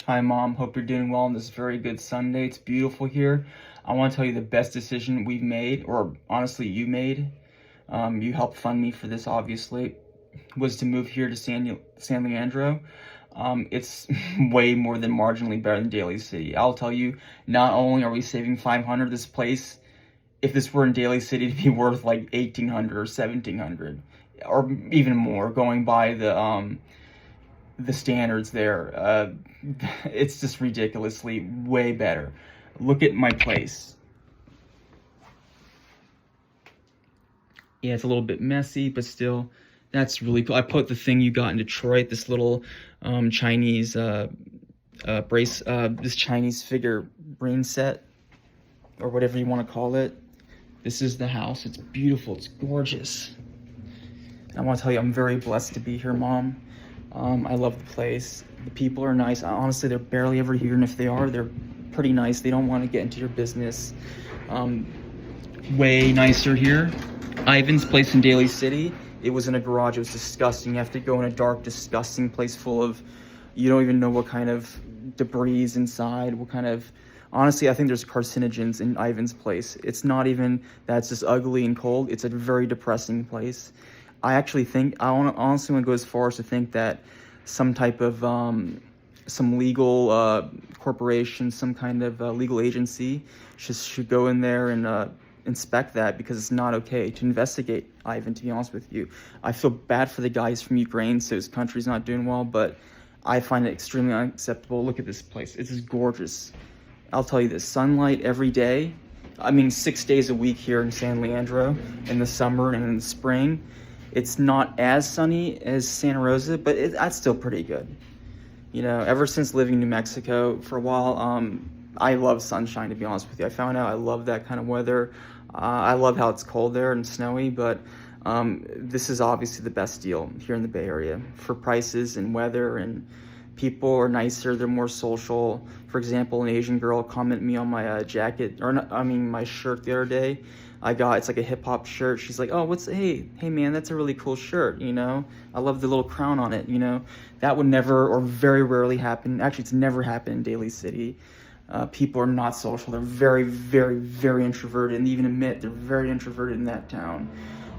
Hi, Mom. Hope you're doing well on this very good Sunday. It's beautiful here. I want to tell you the best decision we've made, or honestly, you made. You helped fund me for this, obviously, was to move here to San Leandro. It's way more than marginally better than Daly City. I'll tell you, not only are we saving 500, this place, if this were in Daly City, it'd be worth like 1,800 or 1,700, or even more, going by the standards there. It's just ridiculously way better. Look at my place. Yeah, it's a little bit messy, but still, that's really cool. I put the thing you got in Detroit, this little Chinese this Chinese figurine set, or whatever you want to call it. This is the house. It's beautiful. It's gorgeous. I want to tell you, I'm very blessed to be here, Mom. I love the place. The people are nice. Honestly, they're barely ever here, and if they are, they're pretty nice. They don't want to get into your business. Way nicer here. Ivan's place in Daly City, it was in a garage. It was disgusting. You have to go in a dark, disgusting place full of, you don't even know what kind of debris is inside, what kind of, honestly, I think there's carcinogens in Ivan's place. It's not even that it's just ugly and cold. It's a very depressing place. I actually think, honestly want to go as far as to think that some type of, some legal corporation, some kind of legal agency should go in there and inspect that, because it's not okay to investigate Ivan, to be honest with you. I feel bad for the guys from Ukraine, so his country's not doing well, but I find it extremely unacceptable. Look at this place. It's just gorgeous. I'll tell you this, sunlight every day. I mean, 6 days a week here in San Leandro in the summer and in the spring. It's not as sunny as Santa Rosa, but that's still pretty good. You know, ever since living in New Mexico for a while, I love sunshine, to be honest with you. I found out I love that kind of weather. I love how it's cold there and snowy, but this is obviously the best deal here in the Bay Area for prices and weather, and people are nicer. They're more social. For example, an Asian girl commented me on my jacket, or not, I mean my shirt the other day. It's like a hip hop shirt. She's like, oh, hey man, that's a really cool shirt, you know? I love the little crown on it, you know? That would never, or very rarely happen. Actually, it's never happened in Daly City. People are not social. They're very, very, very introverted, and they even admit they're very introverted in that town.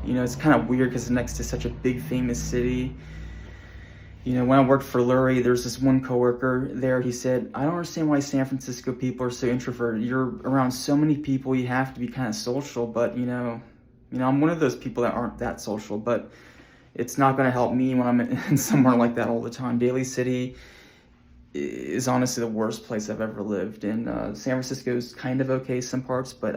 You know, it's kind of weird because it's next to such a big, famous city. You know, when I worked for Lurie, there's this one coworker there. He said, I don't understand why San Francisco people are so introverted. You're around so many people, you have to be kind of social, but you know, I'm one of those people that aren't that social, but it's not going to help me when I'm in somewhere like that all the time. Daly City is honestly the worst place I've ever lived in. San Francisco is kind of okay some parts, but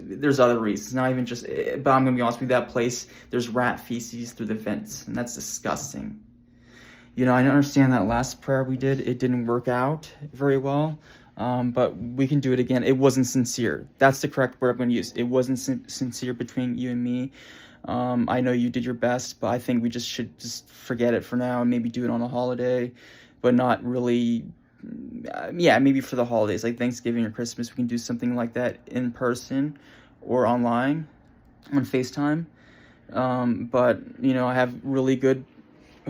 there's other reasons. Not even just, but I'm going to be honest with you, that place, there's rat feces through the vents, and that's disgusting. You know, I understand that last prayer we did, it didn't work out very well, but we can do it again. It wasn't sincere. That's the correct word I'm going to use. It wasn't sincere between you and me. I know you did your best, but I think we should forget it for now and maybe do it on a holiday, but not really. Yeah, maybe for the holidays, like Thanksgiving or Christmas, we can do something like that in person or online on FaceTime. But, you know, I have really good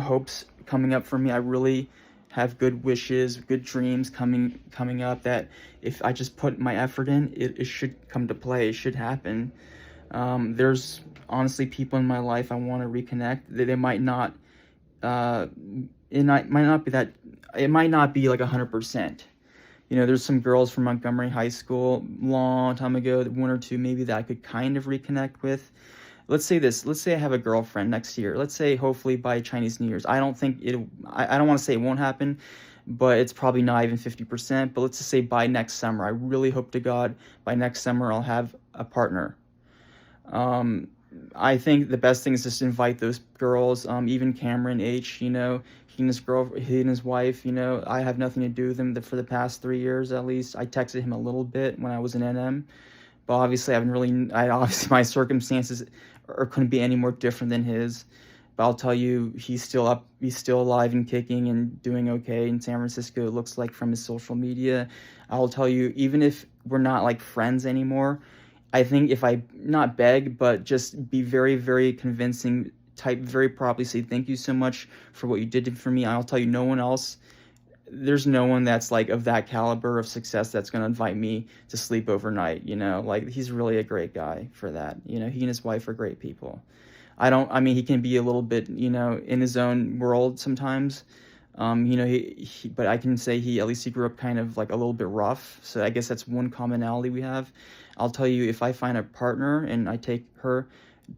hopes coming up for me. I really have good wishes, good dreams coming up, that if I just put my effort in, it should come to play. It should happen. There's honestly people in my life I want to reconnect. They might not, it might not be that, it might not be like 100%. You know, there's some girls from Montgomery High School long time ago, one or two maybe, that I could kind of reconnect with. Let's say I have a girlfriend next year. Let's say hopefully by Chinese New Year's. I don't want to say it won't happen, but it's probably not even 50%. But let's just say by next summer. I really hope to God by next summer I'll have a partner. I think the best thing is just invite those girls, even Cameron H, you know, he and his wife, you know, I have nothing to do with them for the past 3 years at least. I texted him a little bit when I was in NM. But obviously, obviously my circumstances couldn't be any more different than his. But I'll tell you, he's still alive and kicking and doing okay in San Francisco, it looks like, from his social media. I'll tell you, even if we're not like friends anymore, I think if I not beg, but just be very, very convincing, type very properly, say thank you so much for what you did for me. I'll tell you, no one else there's no one that's like of that caliber of success that's going to invite me to sleep overnight, like he's really a great guy for that. He and his wife are great people. I mean, he can be a little bit, in his own world sometimes. But I can say at least he grew up kind of like a little bit rough. So I guess that's one commonality we have. I'll tell you, if I find a partner and I take her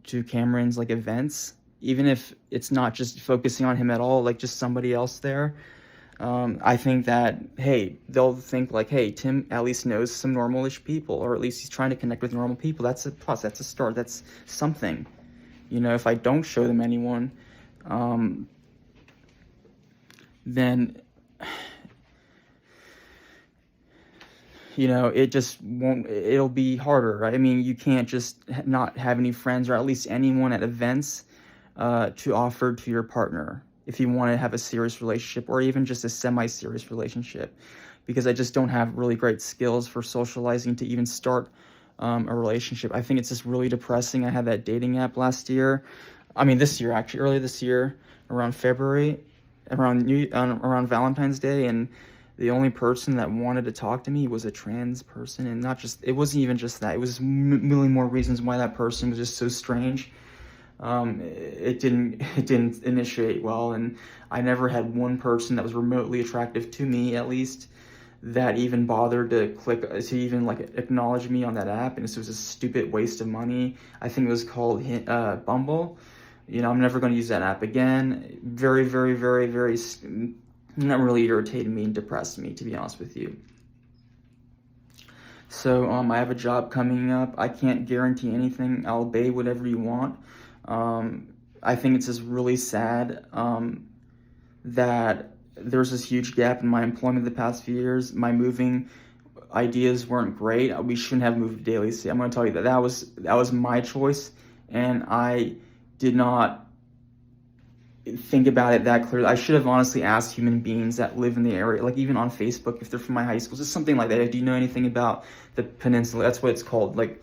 to Cameron's like events, even if it's not just focusing on him at all, like just somebody else there, I think that, hey, they'll think like, hey, Tim at least knows some normal-ish people, or at least he's trying to connect with normal people. That's a plus. That's a start. That's something. If I don't show them anyone, then, it just won't, it'll be harder, right? I mean, you can't just not have any friends, or at least anyone at events, to offer to your partner if you want to have a serious relationship, or even just a semi-serious relationship, because I just don't have really great skills for socializing to even start a relationship. I think it's just really depressing. I had that dating app last year. I mean, this year, actually, earlier this year, around February, around Valentine's Day, and the only person that wanted to talk to me was a trans person, and it wasn't even just that. It was million more reasons why that person was just so strange. It didn't initiate well, and I never had one person that was remotely attractive to me, at least, that even bothered to even like acknowledge me on that app. And this was a stupid waste of money. I think it was called Bumble. I'm never going to use that app again. Very, very, very, very, that really irritated me and depressed me, to be honest with you. So I have a job coming up. I can't guarantee anything. I'll obey whatever you want. I think it's just really sad that there's this huge gap in my employment the past few years. My moving ideas weren't great. We shouldn't have moved to Daly City. I'm going to tell you that was my choice, and I did not think about it that clearly. I should have honestly asked human beings that live in the area, like even on Facebook, if they're from my high school, just something like that. Do you know anything about the peninsula? That's what it's called, like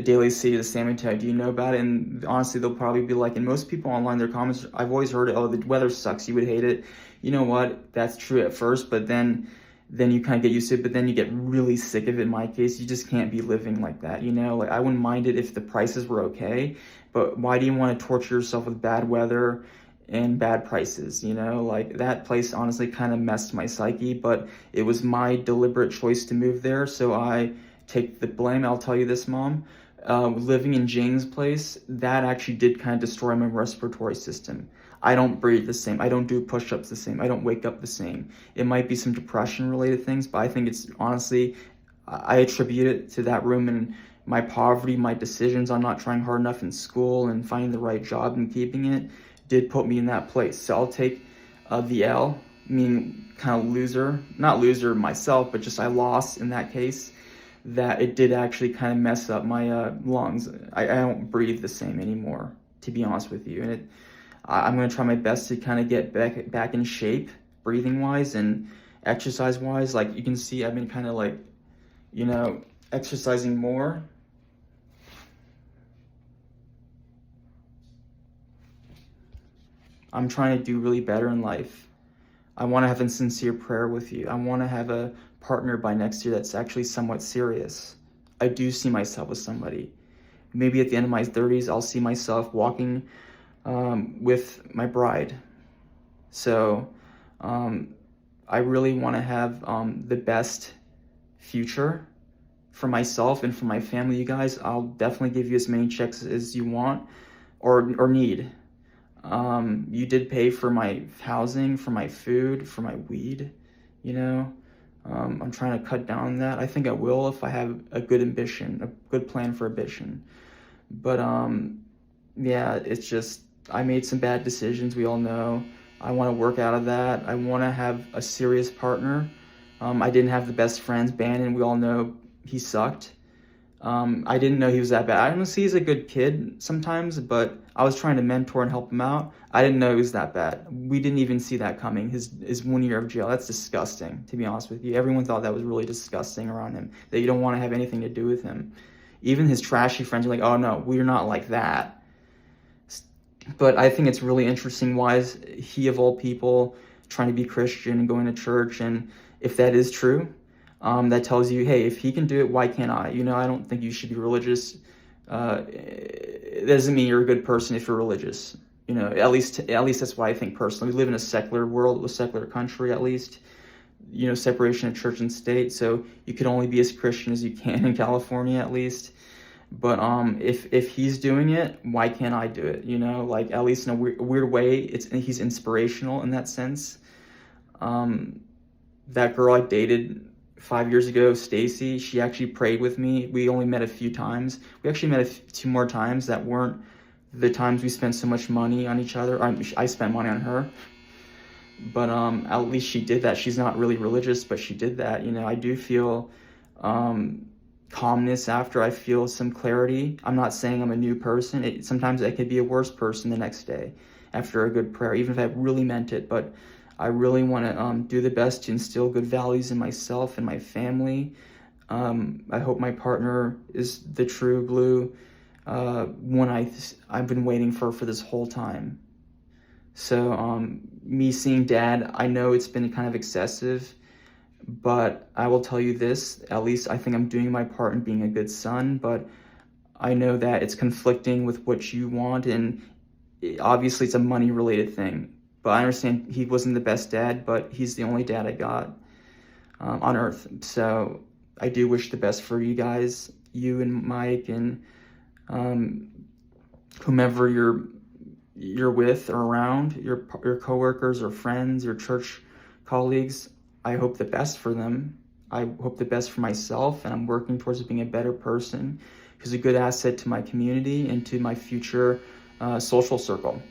Daly City, the Salmon Town. Do you know about it? And honestly, they'll probably be like, and most people online, their comments, I've always heard, oh, the weather sucks, you would hate it. You know what? That's true at first, but then you kind of get used to it, but then you get really sick of it. In my case, you just can't be living like that, Like, I wouldn't mind it if the prices were okay, but why do you want to torture yourself with bad weather and bad prices, Like, that place honestly kind of messed my psyche, but it was my deliberate choice to move there, so I take the blame. I'll tell you this, Mom. Living in Jing's place, that actually did kind of destroy my respiratory system. I don't breathe the same. I don't do push-ups the same. I don't wake up the same. It might be some depression-related things, but I think it's honestly, I attribute it to that room and my poverty, my decisions on not trying hard enough in school and finding the right job and keeping it did put me in that place. So I'll take the L, meaning kind of loser. Not loser myself, but just I lost in that case. That it did actually kind of mess up my lungs. I don't breathe the same anymore, to be honest with you. And I'm going to try my best to kind of get back in shape, breathing-wise and exercise-wise. Like, you can see, I've been kind of like, exercising more. I'm trying to do really better in life. I want to have a sincere prayer with you. I want to have a partner by next year that's actually somewhat serious. I do see myself with somebody. Maybe at the end of my 30s, I'll see myself walking with my bride. So I really want to have the best future for myself and for my family, you guys. I'll definitely give you as many checks as you want or need. You did pay for my housing, for my food, for my weed, I'm trying to cut down on that. I think I will if I have a good ambition, a good plan for ambition. But yeah, it's just, I made some bad decisions, we all know. I want to work out of that. I want to have a serious partner. I didn't have the best friends. Bannon, we all know he sucked. I didn't know he was that bad. I honestly, he's a good kid sometimes, but I was trying to mentor and help him out. I didn't know he was that bad. We didn't even see that coming. His 1 year of jail, that's disgusting, to be honest with you. Everyone thought that was really disgusting around him, that you don't want to have anything to do with him. Even his trashy friends are like, oh no, we're not like that. But I think it's really interesting why he, of all people, trying to be Christian and going to church. And if that is true, that tells you, hey, if he can do it, why can't I? I don't think you should be religious. It doesn't mean you're a good person if you're religious. At least that's what I think personally. We live in a secular world, a secular country, at least. Separation of church and state. So you can only be as Christian as you can in California, at least. But if he's doing it, why can't I do it? Like, at least in a weird way, he's inspirational in that sense. That girl I dated 5 years ago, Stacy, she actually prayed with me. We only met a few times. We actually met two more times that weren't the times we spent so much money on each other. I spent money on her. But at least she did that. She's not really religious, but she did that. I do feel calmness after. I feel some clarity. I'm not saying I'm a new person. Sometimes I could be a worse person the next day after a good prayer, even if I really meant it. But I really want to do the best to instill good values in myself and my family. I hope my partner is the true blue one I've been waiting for this whole time. So me seeing Dad, I know it's been kind of excessive, but I will tell you this, at least I think I'm doing my part in being a good son, but I know that it's conflicting with what you want, and obviously it's a money-related thing. But I understand he wasn't the best dad, but he's the only dad I got on earth. So I do wish the best for you guys, you and Mike, and whomever you're with or around, your coworkers or friends, your church colleagues. I hope the best for them. I hope the best for myself, and I'm working towards being a better person who's a good asset to my community and to my future social circle.